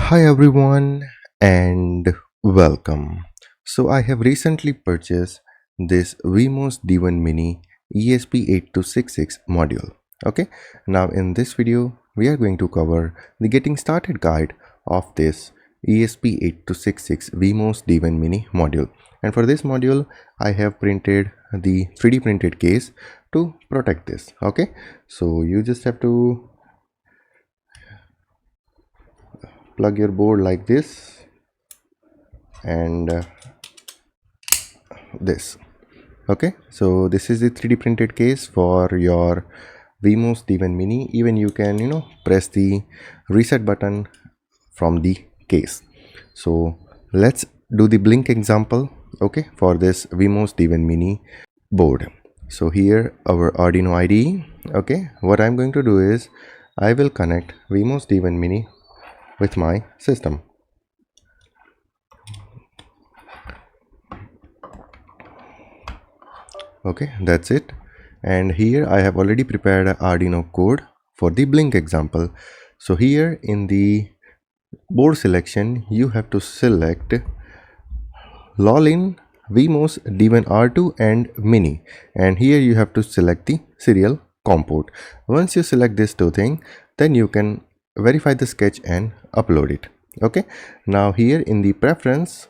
Hi everyone and welcome. So I have recently purchased this WEMOS D1 Mini ESP8266 module. Okay, now in this video we are going to cover the getting started guide of this ESP8266 WEMOS D1 Mini module. And for this module I have printed the 3D printed case to protect this. Okay, so you just have to plug your board like this and this. Okay, so this is the 3D printed case for your WEMOS D1 Mini. Even you can press the reset button from the case. So let's do the blink example, okay, for this WEMOS D1 Mini board. So here our Arduino IDE. Okay, what I'm going to do is I will connect WEMOS D1 Mini with my system. Okay, that's it. And here I have already prepared an Arduino code for the blink example. So here in the board selection you have to select LOLIN, WEMOS, D1R2 and Mini, and here you have to select the serial COM port. Once you select these two things, then you can verify the sketch and upload it. Okay, now here in the preference,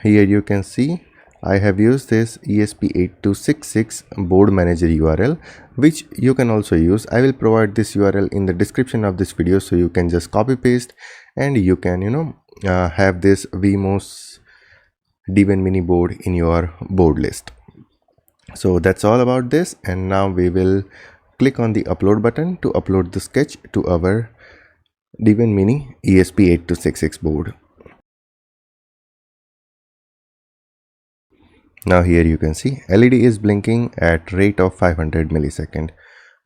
here you can see I have used this ESP8266 board manager URL, which you can also use. I will provide this URL in the description of this video, so you can just copy paste and you can have this WEMOS D1 Mini board in your board list. So that's all about this, and now we will click on the upload button to upload the sketch to our D1 Mini ESP8266 board. Now here you can see LED is blinking at rate of 500 millisecond.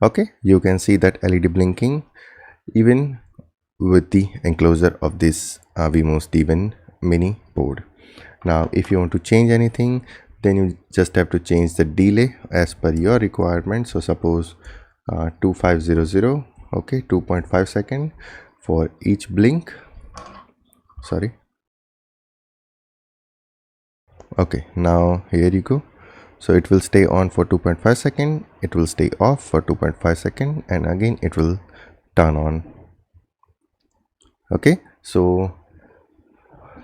Okay, you can see that LED blinking even with the enclosure of this WEMOS D1 Mini board. Now if you want to change anything, then you just have to change the delay as per your requirement. So suppose 2500, okay, 2.5 second for each blink. Sorry. Okay, now here you go. So it will stay on for 2.5 second, it will stay off for 2.5 second, and again it will turn on. Okay, so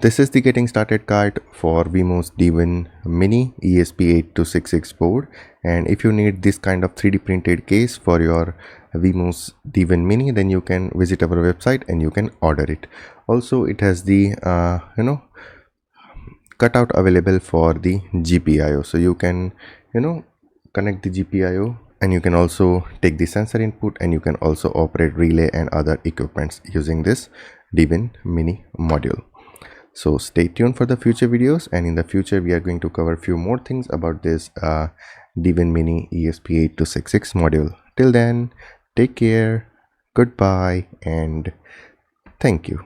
this is the getting started guide for WEMOS D1 Mini ESP8266 board. And if you need this kind of 3D printed case for your WEMOS D1 Mini, then you can visit our website and you can order it. Also it has the cutout available for the GPIO, so you can connect the GPIO, and you can also take the sensor input, and you can also operate relay and other equipments using this D1 Mini module. So stay tuned for the future videos, and in the future we are going to cover few more things about this D1 Mini ESP8266 module. Till then, take care, goodbye, and thank you.